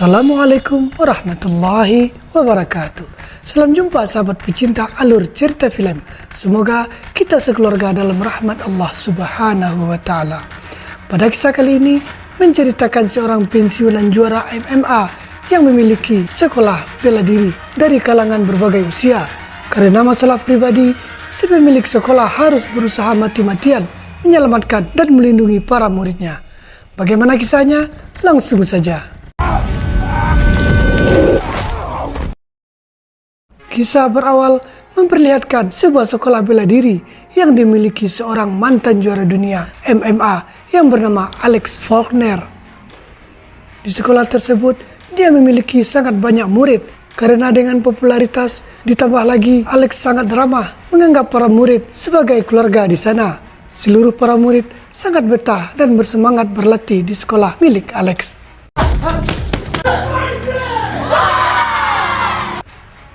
Assalamualaikum warahmatullahi wabarakatuh. Salam jumpa sahabat pecinta alur cerita film. Semoga kita sekeluarga dalam rahmat Allah subhanahu wa ta'ala. Pada kisah kali ini menceritakan seorang pensiunan juara MMA yang memiliki sekolah bela diri dari kalangan berbagai usia. Karena masalah pribadi, si pemilik sekolah harus berusaha mati-matian menyelamatkan dan melindungi para muridnya. Bagaimana kisahnya? Langsung saja. Kisah berawal memperlihatkan sebuah sekolah bela diri yang dimiliki seorang mantan juara dunia MMA yang bernama Alex Faulkner. Di sekolah tersebut, dia memiliki sangat banyak murid. Karena dengan popularitas, ditambah lagi Alex sangat ramah, menganggap para murid sebagai keluarga di sana. Seluruh para murid sangat betah dan bersemangat berlatih di sekolah milik Alex.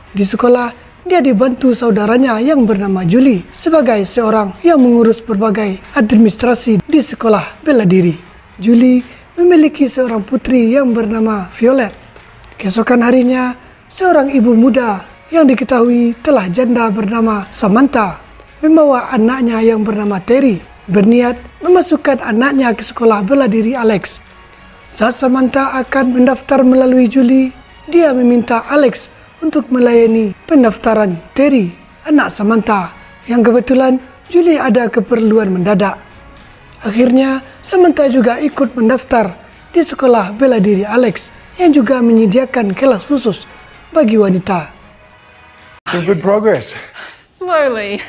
Di sekolah, dia dibantu saudaranya yang bernama Julie sebagai seorang yang mengurus berbagai administrasi di sekolah bela diri. Julie memiliki seorang putri yang bernama Violet. Keesokan harinya, seorang ibu muda yang diketahui telah janda bernama Samantha membawa anaknya yang bernama Terry, berniat memasukkan anaknya ke sekolah bela diri Alex. Saat Samantha akan mendaftar melalui Julie, dia meminta Alex untuk melayani pendaftaran Terry, anak Samantha, yang kebetulan Julie ada keperluan mendadak. Akhirnya, Samantha juga ikut mendaftar di sekolah bela diri Alex yang juga menyediakan kelas khusus bagi wanita. Some good progress. Slowly.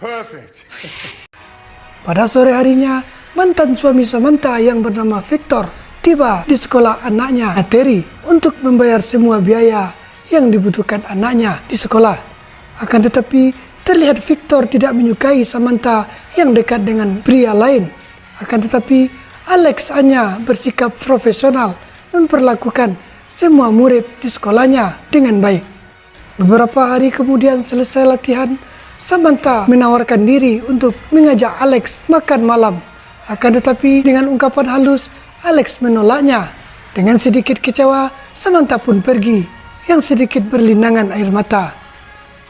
Perfect. Pada sore harinya, mantan suami Samantha yang bernama Victor tiba di sekolah anaknya Terry untuk membayar semua biaya yang dibutuhkan anaknya di sekolah. Akan tetapi, terlihat Victor tidak menyukai Samantha yang dekat dengan pria lain. Akan tetapi, Alex hanya bersikap profesional memperlakukan semua murid di sekolahnya dengan baik. Beberapa hari kemudian selesai latihan, Samantha menawarkan diri untuk mengajak Alex makan malam. Akan tetapi, dengan ungkapan halus, Alex menolaknya. Dengan sedikit kecewa, Samantha pun pergi, yang sedikit berlinangan air mata.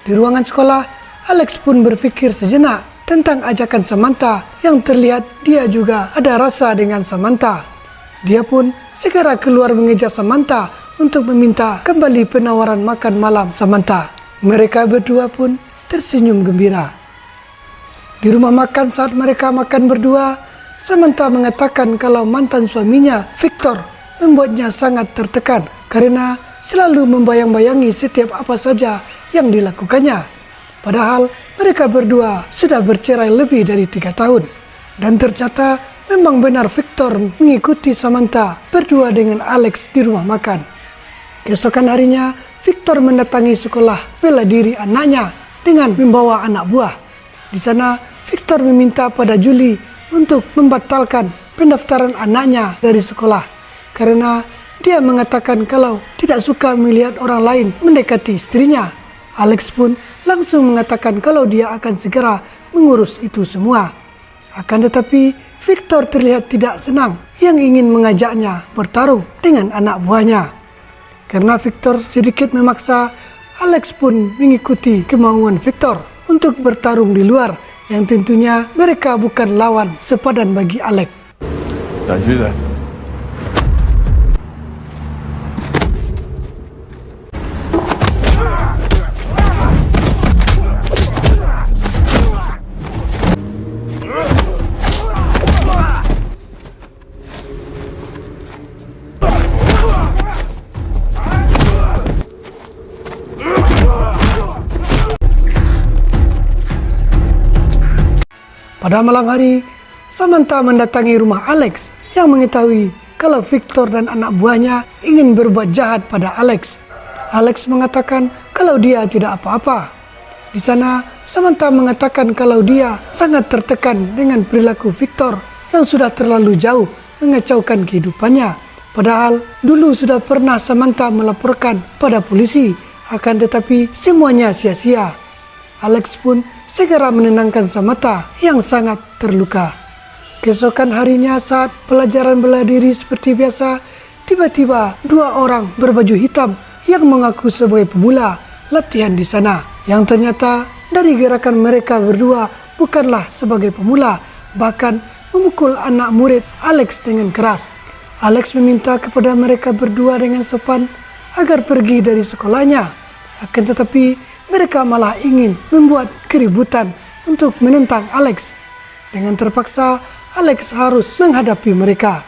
Di ruangan sekolah, Alex pun berpikir sejenak tentang ajakan Samantha yang terlihat dia juga ada rasa dengan Samantha. Dia pun segera keluar mengejar Samantha untuk meminta kembali penawaran makan malam Samantha. Mereka berdua pun tersenyum gembira. Di rumah makan saat mereka makan berdua, Samantha mengatakan kalau mantan suaminya, Victor, membuatnya sangat tertekan karena selalu membayang-bayangi setiap apa saja yang dilakukannya. Padahal mereka berdua sudah bercerai lebih dari 3 tahun. Dan ternyata memang benar Victor mengikuti Samantha berdua dengan Alex di rumah makan. Keesokan harinya, Victor mendatangi sekolah bela diri anaknya dengan membawa anak buah. Di sana, Victor meminta pada Julie untuk membatalkan pendaftaran anaknya dari sekolah karena dia mengatakan kalau tidak suka melihat orang lain mendekati istrinya. Alex pun langsung mengatakan kalau dia akan segera mengurus itu semua. Akan tetapi Victor terlihat tidak senang yang ingin mengajaknya bertarung dengan anak buahnya. Karena Victor sedikit memaksa, Alex pun mengikuti kemauan Victor untuk bertarung di luar, yang tentunya mereka bukan lawan sepadan bagi Alex. Don't do that. Pada malam hari, Samantha mendatangi rumah Alex yang mengetahui kalau Victor dan anak buahnya ingin berbuat jahat pada Alex. Alex mengatakan kalau dia tidak apa-apa. Di sana, Samantha mengatakan kalau dia sangat tertekan dengan perilaku Victor yang sudah terlalu jauh mengacaukan kehidupannya. Padahal dulu sudah pernah Samantha melaporkan pada polisi, akan tetapi semuanya sia-sia. Alex pun segera menenangkan Samantha yang sangat terluka. Keesokan harinya saat pelajaran bela diri seperti biasa, tiba-tiba 2 orang berbaju hitam yang mengaku sebagai pemula latihan di sana. Yang ternyata dari gerakan mereka berdua bukanlah sebagai pemula, bahkan memukul anak murid Alex dengan keras. Alex meminta kepada mereka berdua dengan sopan agar pergi dari sekolahnya. Akan tetapi mereka malah ingin membuat keributan untuk menentang Alex. Dengan terpaksa, Alex harus menghadapi mereka.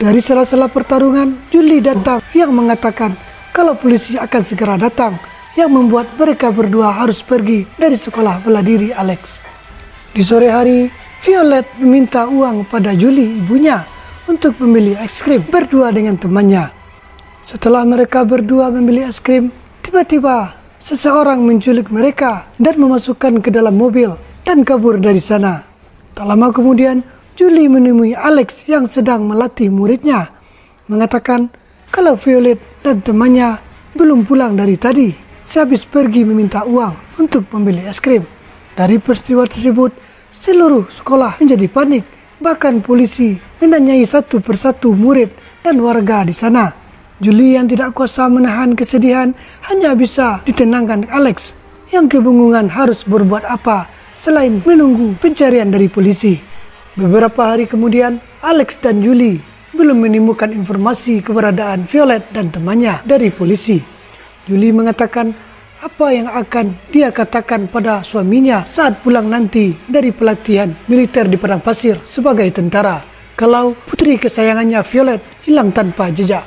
Dari sela-sela pertarungan, Julie datang yang mengatakan kalau polisi akan segera datang, yang membuat mereka berdua harus pergi dari sekolah bela diri Alex. Di sore hari, Violet meminta uang pada Julie, ibunya, untuk membeli es krim berdua dengan temannya. Setelah mereka berdua membeli es krim, tiba-tiba seseorang menculik mereka dan memasukkan ke dalam mobil dan kabur dari sana. Tak lama kemudian, Julie menemui Alex yang sedang melatih muridnya, mengatakan kalau Violet dan temannya belum pulang dari tadi, sehabis pergi meminta uang untuk membeli es krim. Dari peristiwa tersebut, seluruh sekolah menjadi panik, bahkan polisi menanyai satu persatu murid dan warga di sana. Julie yang tidak kuasa menahan kesedihan hanya bisa ditenangkan Alex yang kebingungan harus berbuat apa selain menunggu pencarian dari polisi. Beberapa hari kemudian, Alex dan Julie belum menemukan informasi keberadaan Violet dan temannya dari polisi. Julie mengatakan apa yang akan dia katakan pada suaminya saat pulang nanti dari pelatihan militer di padang pasir sebagai tentara, kalau putri kesayangannya Violet hilang tanpa jejak.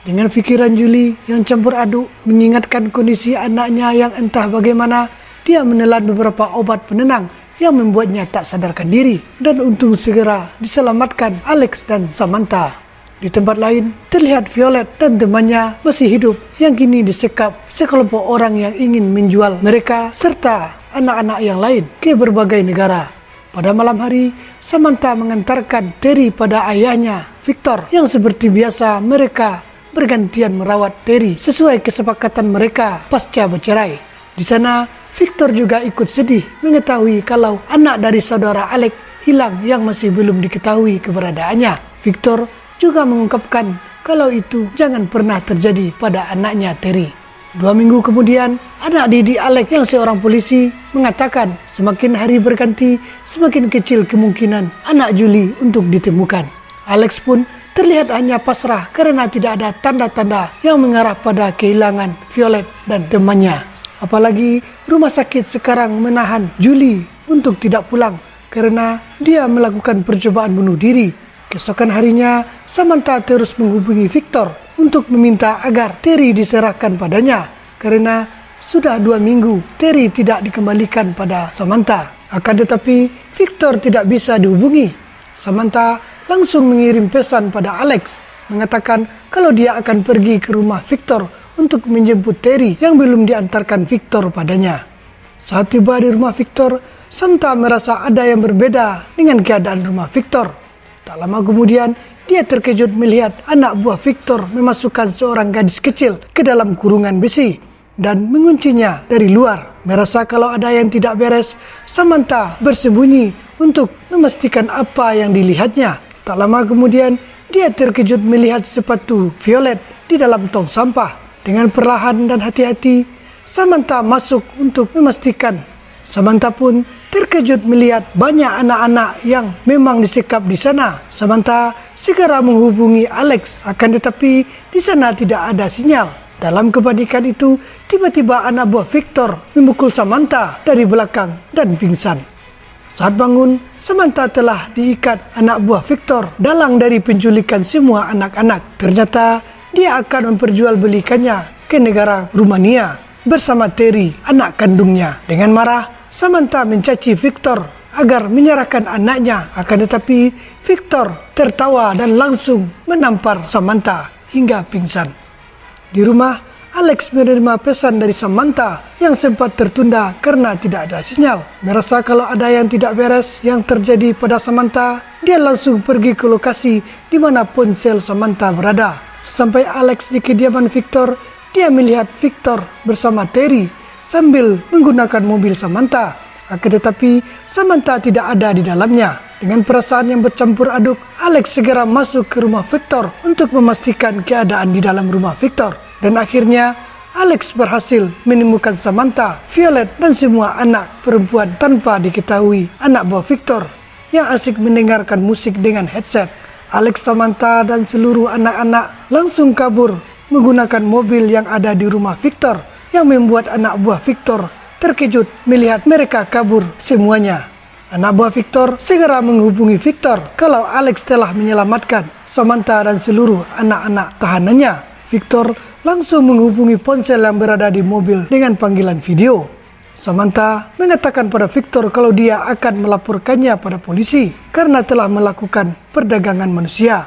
Dengan pikiran Julie yang campur aduk mengingatkan kondisi anaknya yang entah bagaimana, dia menelan beberapa obat penenang yang membuatnya tak sadarkan diri, dan untung segera diselamatkan Alex dan Samantha. Di tempat lain, terlihat Violet dan temannya masih hidup yang kini disekap sekelompok orang yang ingin menjual mereka serta anak-anak yang lain ke berbagai negara. Pada malam hari, Samantha mengantarkan Terry pada ayahnya, Victor, yang seperti biasa mereka bergantian merawat Terry sesuai kesepakatan mereka pasca bercerai. Di sana, Victor juga ikut sedih mengetahui kalau anak dari saudara Alex hilang yang masih belum diketahui keberadaannya. Victor juga mengungkapkan kalau itu jangan pernah terjadi pada anaknya Terry. 2 minggu kemudian, anak didik Alex yang seorang polisi mengatakan semakin hari berganti, semakin kecil kemungkinan anak Julie untuk ditemukan. Alex pun terlihat hanya pasrah karena tidak ada tanda-tanda yang mengarah pada kehilangan Violet dan temannya. Apalagi rumah sakit sekarang menahan Julie untuk tidak pulang karena dia melakukan percobaan bunuh diri. Keesokan harinya, Samantha terus menghubungi Victor untuk meminta agar Terry diserahkan padanya karena sudah 2 minggu Terry tidak dikembalikan pada Samantha. Akan tetapi, Victor tidak bisa dihubungi. Samantha langsung mengirim pesan pada Alex mengatakan kalau dia akan pergi ke rumah Victor untuk menjemput Terry yang belum diantarkan Victor padanya. Saat tiba di rumah Victor, Samantha merasa ada yang berbeda dengan keadaan rumah Victor. Tak lama kemudian, dia terkejut melihat anak buah Victor memasukkan seorang gadis kecil ke dalam kurungan besi dan menguncinya dari luar. Merasa kalau ada yang tidak beres, Samantha bersembunyi untuk memastikan apa yang dilihatnya. Tak lama kemudian, dia terkejut melihat sepatu Violet di dalam tong sampah. Dengan perlahan dan hati-hati, Samantha masuk untuk memastikan. Samantha pun terkejut melihat banyak anak-anak yang memang disekap di sana. Samantha segera menghubungi Alex, akan tetapi di sana tidak ada sinyal. Dalam kepanikan itu, tiba-tiba anak buah Victor memukul Samantha dari belakang dan pingsan. Saat bangun, Samantha telah diikat anak buah Victor dalang dari penculikan semua anak-anak. Ternyata dia akan memperjualbelikannya ke negara Rumania bersama Terry, anak kandungnya. Dengan marah, Samantha mencaci Victor agar menyerahkan anaknya. Akan tetapi Victor tertawa dan langsung menampar Samantha hingga pingsan. Di rumah, Alex menerima pesan dari Samantha yang sempat tertunda karena tidak ada sinyal. Merasa kalau ada yang tidak beres yang terjadi pada Samantha, dia langsung pergi ke lokasi di mana ponsel Samantha berada. Sesampai Alex di kediaman Victor, dia melihat Victor bersama Terry sambil menggunakan mobil Samantha. Akan tetapi Samantha tidak ada di dalamnya. Dengan perasaan yang bercampur aduk, Alex segera masuk ke rumah Victor untuk memastikan keadaan di dalam rumah Victor. Dan akhirnya Alex berhasil menemukan Samantha, Violet, dan semua anak perempuan tanpa diketahui anak buah Victor yang asik mendengarkan musik dengan headset. Alex, Samantha, dan seluruh anak-anak langsung kabur menggunakan mobil yang ada di rumah Victor, yang membuat anak buah Victor terkejut melihat mereka kabur semuanya. Anak buah Victor segera menghubungi Victor kalau Alex telah menyelamatkan Samantha dan seluruh anak-anak tahanannya. Victor langsung menghubungi ponsel yang berada di mobil dengan panggilan video. Samantha mengatakan pada Victor kalau dia akan melaporkannya pada polisi karena telah melakukan perdagangan manusia.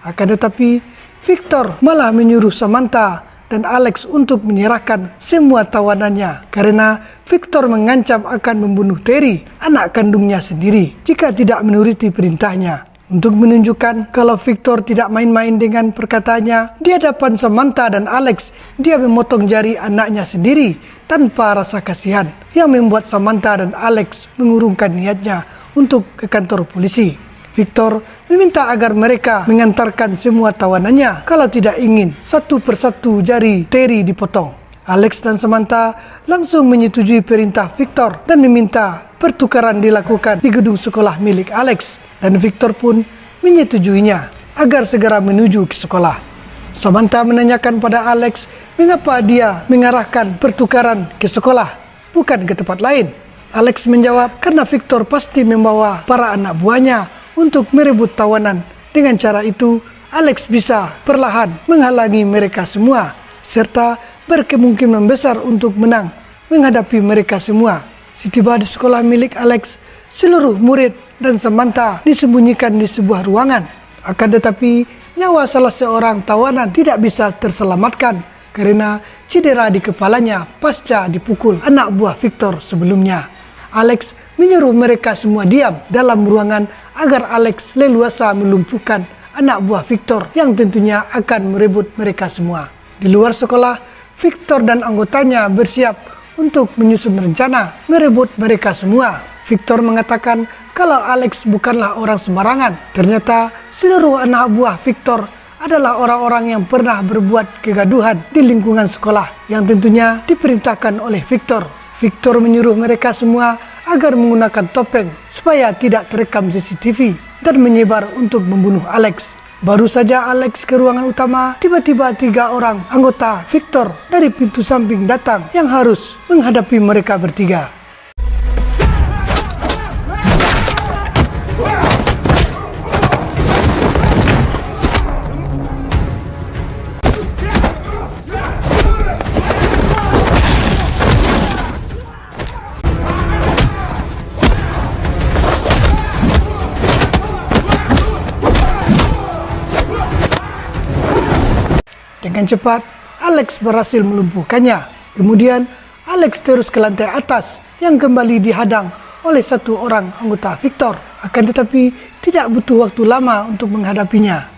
Akan tetapi Victor malah menyuruh Samantha dan Alex untuk menyerahkan semua tawanannya karena Victor mengancam akan membunuh Terry, anak kandungnya sendiri, jika tidak menuruti perintahnya. Untuk menunjukkan kalau Victor tidak main-main dengan perkataannya, di hadapan Samantha dan Alex, dia memotong jari anaknya sendiri tanpa rasa kasihan, yang membuat Samantha dan Alex mengurungkan niatnya untuk ke kantor polisi. Victor meminta agar mereka mengantarkan semua tawanannya kalau tidak ingin satu persatu jari Terry dipotong. Alex dan Samantha langsung menyetujui perintah Victor dan meminta pertukaran dilakukan di gedung sekolah milik Alex. Dan Victor pun menyetujuinya agar segera menuju ke sekolah. Samantha menanyakan pada Alex mengapa dia mengarahkan pertukaran ke sekolah, bukan ke tempat lain. Alex menjawab karena Victor pasti membawa para anak buahnya untuk merebut tawanan. Dengan cara itu, Alex bisa perlahan menghalangi mereka semua, serta berkemungkinan besar untuk menang menghadapi mereka semua. Setiba di sekolah milik Alex, seluruh murid dan Samantha disembunyikan di sebuah ruangan. Akan tetapi, nyawa salah seorang tawanan tidak bisa terselamatkan karena cedera di kepalanya pasca dipukul anak buah Victor sebelumnya. Alex menyuruh mereka semua diam dalam ruangan agar Alex leluasa melumpuhkan anak buah Victor yang tentunya akan merebut mereka semua. Di luar sekolah, Victor dan anggotanya bersiap untuk menyusun rencana merebut mereka semua. Victor mengatakan kalau Alex bukanlah orang sembarangan. Ternyata seluruh anak buah Victor adalah orang-orang yang pernah berbuat kegaduhan di lingkungan sekolah yang tentunya diperintahkan oleh Victor. Victor menyuruh mereka semua agar menggunakan topeng supaya tidak terekam CCTV dan menyebar untuk membunuh Alex. Baru saja Alex ke ruangan utama, tiba-tiba 3 orang anggota Victor dari pintu samping datang yang harus menghadapi mereka bertiga. Dengan cepat, Alex berhasil melumpuhkannya. Kemudian, Alex terus ke lantai atas yang kembali dihadang oleh 1 orang anggota Victor. Akan tetapi, tidak butuh waktu lama untuk menghadapinya.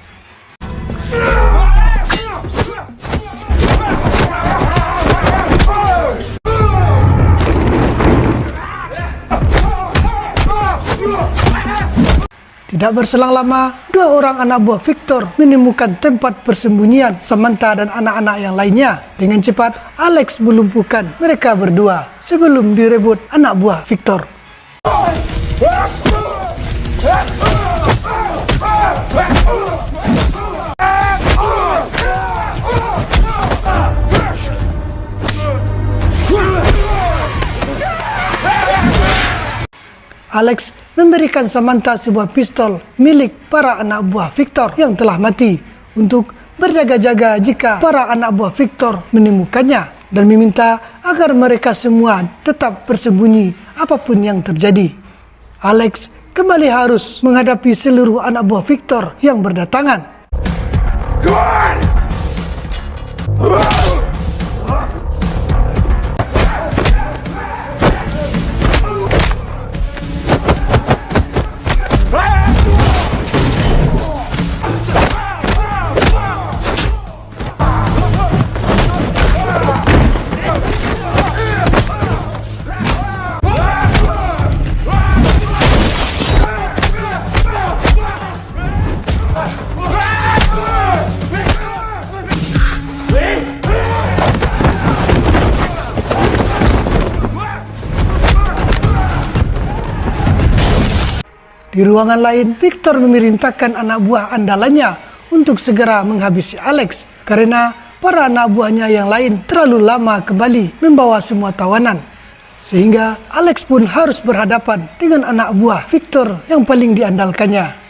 Tidak berselang lama, 2 orang anak buah Victor menemukan tempat persembunyian Samantha dan anak-anak yang lainnya. Dengan cepat, Alex melumpuhkan mereka berdua sebelum direbut anak buah Victor. Alex memberikan Samantha sebuah pistol milik para anak buah Victor yang telah mati untuk berjaga-jaga jika para anak buah Victor menemukannya dan meminta agar mereka semua tetap bersembunyi apapun yang terjadi. Alex kembali harus menghadapi seluruh anak buah Victor yang berdatangan. Di ruangan lain, Victor memerintahkan anak buah andalannya untuk segera menghabisi Alex karena para anak buahnya yang lain terlalu lama kembali membawa semua tawanan. Sehingga Alex pun harus berhadapan dengan anak buah Victor yang paling diandalkannya.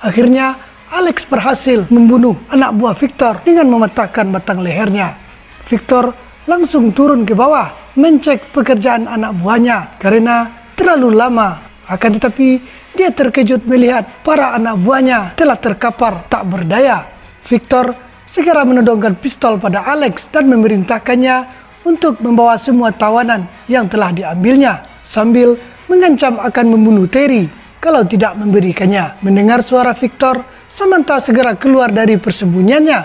Akhirnya, Alex berhasil membunuh anak buah Victor dengan mematahkan batang lehernya. Victor langsung turun ke bawah, mencek pekerjaan anak buahnya karena terlalu lama. Akan tetapi, dia terkejut melihat para anak buahnya telah terkapar tak berdaya. Victor segera menodongkan pistol pada Alex dan memerintahkannya untuk membawa semua tawanan yang telah diambilnya, sambil mengancam akan membunuh Terry kalau tidak memberikannya. Mendengar suara Victor, Samantha segera keluar dari persembunyiannya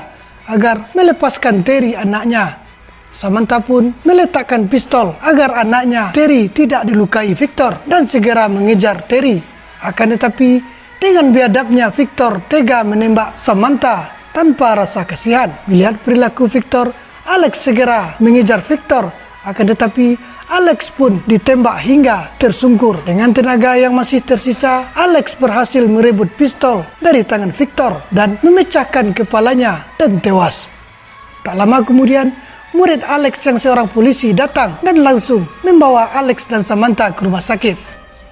agar melepaskan Terry anaknya. Samantha pun meletakkan pistol agar anaknya Terry tidak dilukai Victor dan segera mengejar Terry. Akan tetapi, dengan biadabnya Victor tega menembak Samantha tanpa rasa kasihan. Melihat perilaku Victor, Alex segera mengejar Victor. Akan tetapi, Alex pun ditembak hingga tersungkur. Dengan tenaga yang masih tersisa, Alex berhasil merebut pistol dari tangan Victor dan memecahkan kepalanya dan tewas. Tak lama kemudian, murid Alex yang seorang polisi datang dan langsung membawa Alex dan Samantha ke rumah sakit.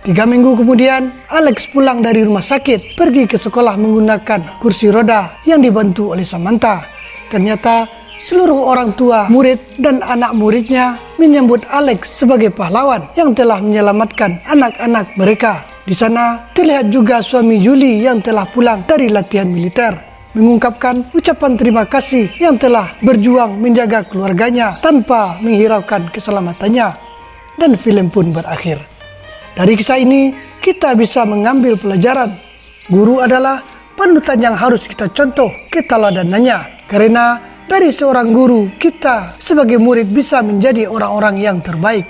3 minggu kemudian, Alex pulang dari rumah sakit, pergi ke sekolah menggunakan kursi roda yang dibantu oleh Samantha. Ternyata, seluruh orang tua, murid, dan anak muridnya menyambut Alex sebagai pahlawan yang telah menyelamatkan anak-anak mereka. Di sana terlihat juga suami Julie yang telah pulang dari latihan militer, mengungkapkan ucapan terima kasih yang telah berjuang menjaga keluarganya tanpa menghiraukan keselamatannya. Dan film pun berakhir. Dari kisah ini, kita bisa mengambil pelajaran. Guru adalah panutan yang harus kita contoh keteladanannya, karena dari seorang guru, kita sebagai murid bisa menjadi orang-orang yang terbaik.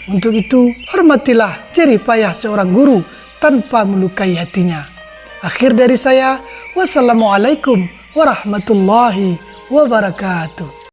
Untuk itu, hormatilah jerih payah seorang guru tanpa melukai hatinya. Akhir dari saya, wassalamualaikum warahmatullahi wabarakatuh.